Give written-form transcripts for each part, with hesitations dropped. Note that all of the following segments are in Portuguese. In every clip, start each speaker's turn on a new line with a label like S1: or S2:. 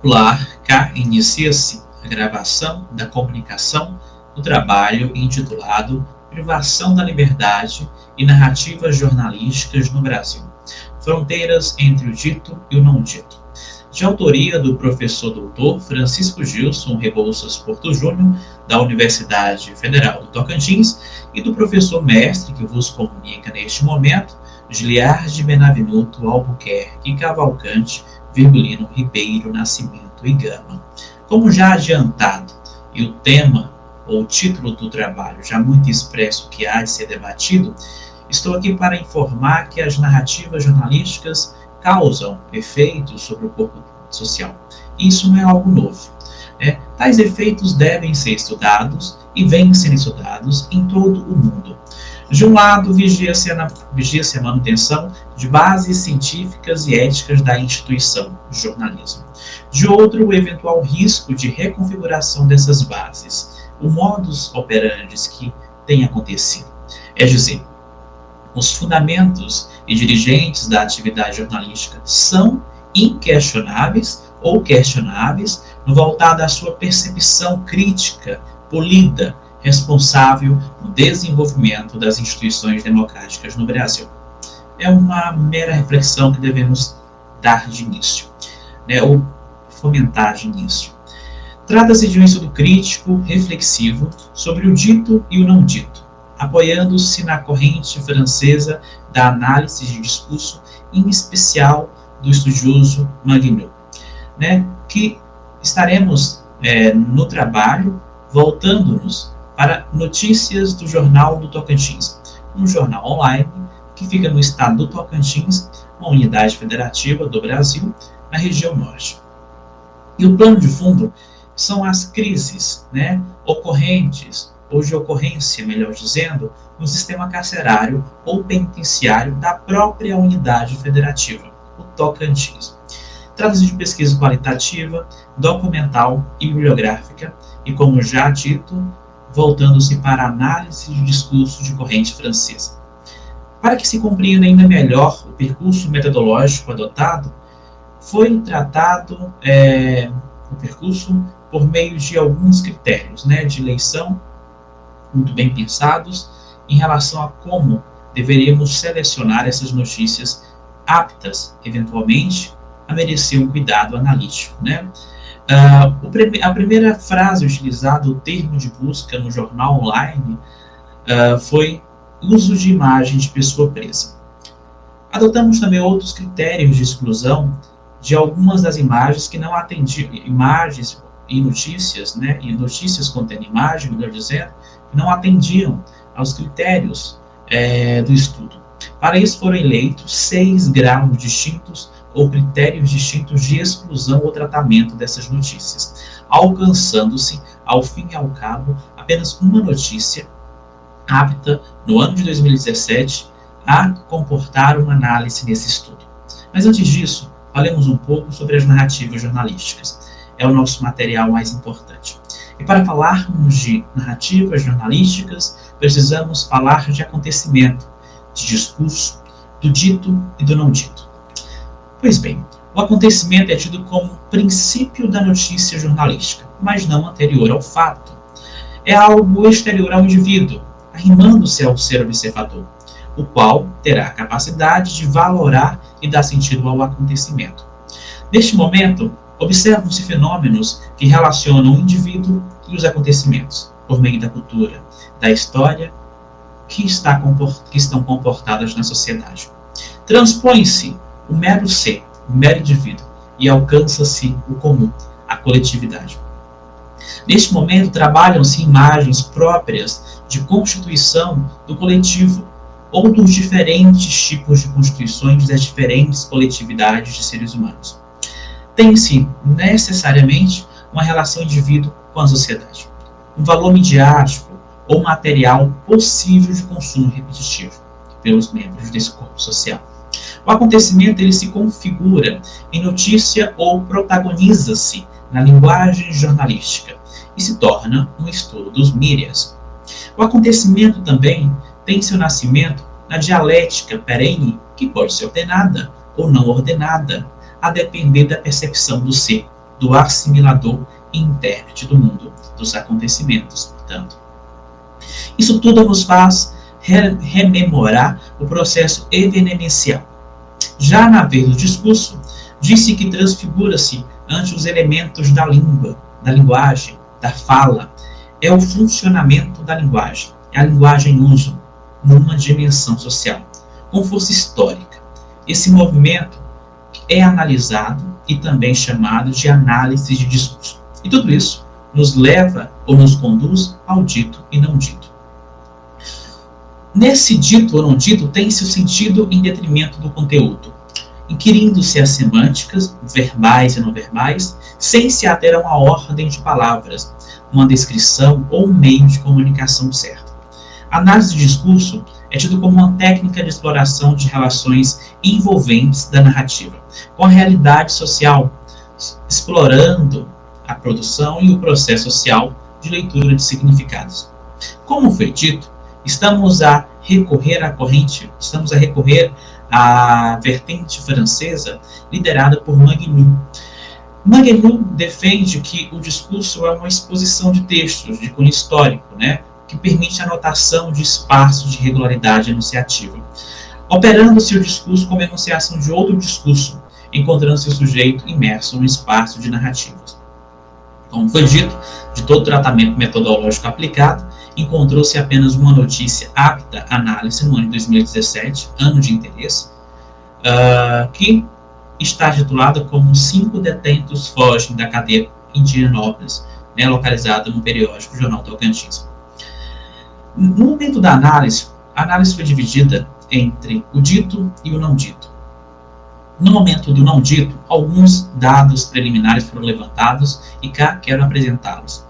S1: Olá, cá inicia-se a gravação da comunicação do trabalho intitulado Privação da Liberdade e Narrativas Jornalísticas no Brasil. Fronteiras entre o dito e o não dito. De autoria do professor doutor Francisco Gilson Rebouças Porto Júnior, da Universidade Federal do Tocantins, e do professor mestre que vos comunica neste momento, Giliardi Benavenuto Albuquerque Cavalcante Virgulino Ribeiro Nascimento e Gama. Como já adiantado, e o tema ou título do trabalho já muito expresso que há de ser debatido, estou aqui para informar que as narrativas jornalísticas causam efeitos sobre o corpo social. Isso não é algo novo. Tais efeitos devem ser estudados e vêm sendo estudados em todo o mundo. De um lado, vigia-se a manutenção de bases científicas e éticas da instituição de jornalismo. De outro, o eventual risco de reconfiguração dessas bases, o modus operandi que tem acontecido. É dizer, os fundamentos e dirigentes da atividade jornalística são inquestionáveis ou questionáveis no voltado à sua percepção crítica, polida, responsável no desenvolvimento das instituições democráticas no Brasil. É uma mera reflexão que devemos dar de início, ou fomentar de início. Trata-se de um estudo crítico, reflexivo, sobre o dito e o não dito, apoiando-se na corrente francesa da análise de discurso, em especial do estudioso Magnou, que estaremos no trabalho voltando-nos para notícias do Jornal do Tocantins, um jornal online que fica no estado do Tocantins, uma unidade federativa do Brasil, na região norte. E o plano de fundo são as crises ocorrentes, ou de ocorrência, melhor dizendo, no sistema carcerário ou penitenciário da própria unidade federativa, o Tocantins. Trata-se de pesquisa qualitativa, documental e bibliográfica, e como já dito, voltando-se para a análise de discurso de corrente francesa. Para que se compreenda ainda melhor o percurso metodológico adotado, foi tratado o percurso por meio de alguns critérios de eleição, muito bem pensados, em relação a como deveríamos selecionar essas notícias aptas, eventualmente, a merecer um cuidado analítico. A primeira frase utilizada, o termo de busca no jornal online, foi uso de imagem de pessoa presa. Adotamos também outros critérios de exclusão de algumas das imagens que não atendiam, imagens e notícias, e notícias contendo imagem, melhor dizendo, que não atendiam aos critérios do estudo. Para isso foram eleitos 6 graus distintos ou critérios distintos de exclusão ou tratamento dessas notícias, alcançando-se, ao fim e ao cabo, apenas uma notícia apta, no ano de 2017, a comportar uma análise nesse estudo. Mas antes disso, falemos um pouco sobre as narrativas jornalísticas. É o nosso material mais importante. E para falarmos de narrativas jornalísticas, precisamos falar de acontecimento, de discurso, do dito e do não dito. Pois bem, o acontecimento é tido como princípio da notícia jornalística, mas não anterior ao fato. É algo exterior ao indivíduo, arrimando-se ao ser observador, o qual terá a capacidade de valorar e dar sentido ao acontecimento. Neste momento, observam-se fenômenos que relacionam o indivíduo e os acontecimentos, por meio da cultura, da história que estão comportadas na sociedade. Transpõe-se o mero ser, o mero indivíduo, e alcança-se o comum, a coletividade. Neste momento, trabalham-se imagens próprias de constituição do coletivo, ou dos diferentes tipos de constituições das diferentes coletividades de seres humanos. Tem-se, necessariamente, uma relação indivíduo com a sociedade, um valor midiático ou material possível de consumo repetitivo pelos membros desse corpo social. O acontecimento ele se configura em notícia ou protagoniza-se na linguagem jornalística e se torna um estudo dos mídias. O acontecimento também tem seu nascimento na dialética perene, que pode ser ordenada ou não ordenada, a depender da percepção do ser, do assimilador e intérprete do mundo dos acontecimentos, portanto. Isso tudo nos faz rememorar o processo evenencial. Já na vez do discurso, disse que transfigura-se ante os elementos da língua, da linguagem, da fala. É o funcionamento da linguagem, é a linguagem em uso, numa dimensão social, com força histórica. Esse movimento é analisado e também chamado de análise de discurso. E tudo isso nos leva ou nos conduz ao dito e não dito. Nesse dito ou não dito, tem-se o sentido em detrimento do conteúdo, inquirindo-se as semânticas, verbais e não verbais, sem se ater a uma ordem de palavras, uma descrição ou um meio de comunicação certo. A análise de discurso é tido como uma técnica de exploração de relações envolventes da narrativa, com a realidade social, explorando a produção e o processo social de leitura de significados. Como foi dito, estamos a recorrer à vertente francesa liderada por Magnu. Magnu defende que o discurso é uma exposição de textos de cunho histórico, que permite a anotação de espaços de regularidade enunciativa, operando-se o discurso como enunciação de outro discurso, encontrando-se o sujeito imerso em um espaço de narrativas. Como foi dito, de todo tratamento metodológico aplicado, encontrou-se apenas uma notícia apta à análise no ano de 2017, ano de interesse, que está titulada como 5 detentos fogem da cadeia em Indianópolis, localizada no periódico Jornal Tocantins. No momento da análise, a análise foi dividida entre o dito e o não dito. No momento do não dito, alguns dados preliminares foram levantados e cá quero apresentá-los.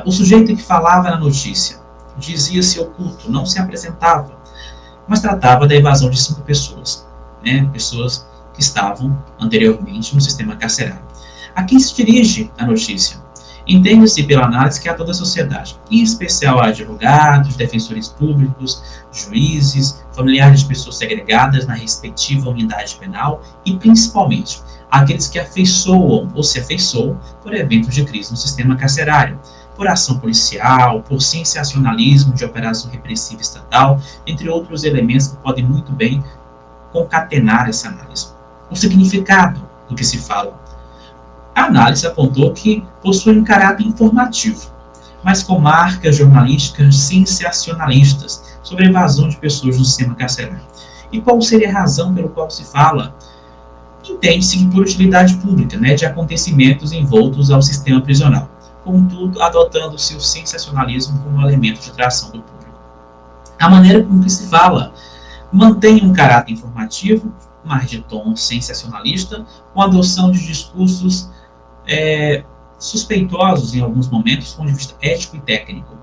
S1: O sujeito que falava na notícia dizia-se oculto, não se apresentava, mas tratava da evasão de 5 pessoas, pessoas que estavam anteriormente no sistema carcerário. A quem se dirige a notícia? Entende-se pela análise que a toda a sociedade, em especial a advogados, defensores públicos, juízes, familiares de pessoas segregadas na respectiva unidade penal e, principalmente, aqueles que afeiçoam ou se afeiçoam por eventos de crise no sistema carcerário, por ação policial, por sensacionalismo de operação repressiva estatal, entre outros elementos que podem muito bem concatenar essa análise. O significado do que se fala. A análise apontou que possui um caráter informativo, mas com marcas jornalísticas sensacionalistas sobre a evasão de pessoas no sistema carcerário. E qual seria a razão pelo qual se fala? Entende-se que por utilidade pública, de acontecimentos envoltos ao sistema prisional, contudo, adotando-se o sensacionalismo como elemento de atração do público. A maneira com que se fala mantém um caráter informativo, mas de tom sensacionalista, com a adoção de discursos suspeitosos em alguns momentos, do ponto de vista ético e técnico,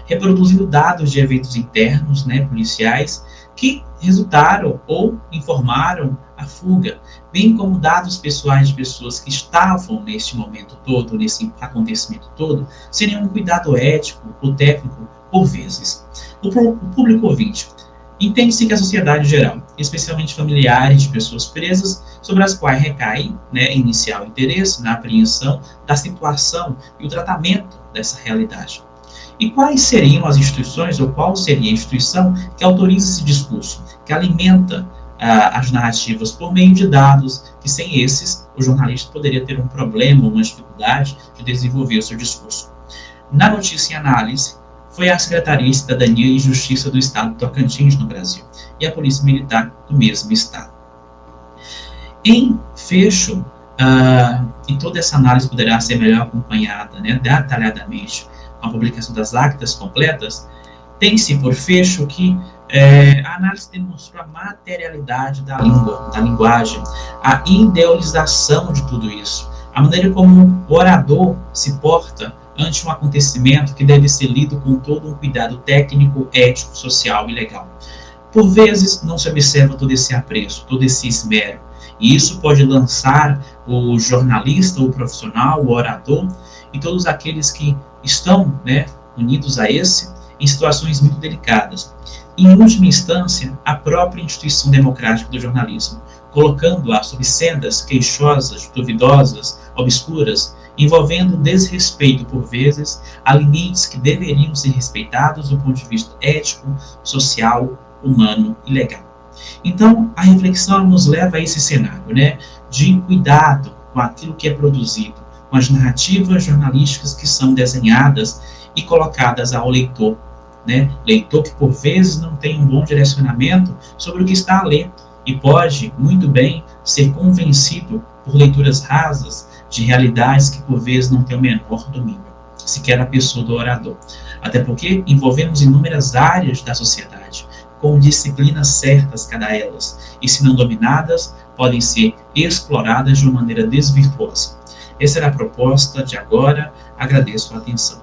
S1: reproduzindo dados de eventos internos, policiais, que resultaram ou informaram a fuga, bem como dados pessoais de pessoas que estavam neste momento todo, nesse acontecimento todo, sem nenhum cuidado ético ou técnico, por vezes. O público ouvinte. Entende-se que a sociedade geral, especialmente familiares de pessoas presas, sobre as quais recai inicial interesse na apreensão da situação e o tratamento dessa realidade. E quais seriam as instituições, ou qual seria a instituição que autoriza esse discurso, que alimenta as narrativas por meio de dados, que sem esses o jornalista poderia ter um problema, uma dificuldade de desenvolver o seu discurso. Na notícia em análise, foi a Secretaria de Cidadania e Justiça do Estado de Tocantins, no Brasil, e a Polícia Militar do mesmo Estado. Em fecho, e toda essa análise poderá ser melhor acompanhada detalhadamente com a publicação das actas completas, tem-se por fecho que a análise demonstrou a materialidade da língua, da linguagem, a idealização de tudo isso, a maneira como o orador se porta ante um acontecimento que deve ser lido com todo um cuidado técnico, ético, social e legal. Por vezes, não se observa todo esse apreço, todo esse esmero, e isso pode lançar o jornalista, o profissional, o orador, e todos aqueles que estão unidos a esse, em situações muito delicadas. E, em última instância, a própria instituição democrática do jornalismo, colocando-a sob sendas queixosas, duvidosas, obscuras, envolvendo desrespeito, por vezes, a limites que deveriam ser respeitados do ponto de vista ético, social, humano e legal. Então, a reflexão nos leva a esse cenário, né, de cuidado com aquilo que é produzido, com as narrativas jornalísticas que são desenhadas e colocadas ao leitor, né, leitor que por vezes não tem um bom direcionamento sobre o que está a ler e pode, muito bem, ser convencido por leituras rasas de realidades que por vezes não tem o menor domínio, sequer a pessoa do orador. Até porque envolvemos inúmeras áreas da sociedade, com disciplinas certas cada elas, e se não dominadas, podem ser exploradas de uma maneira desvirtuosa. Essa era a proposta de agora, agradeço a atenção.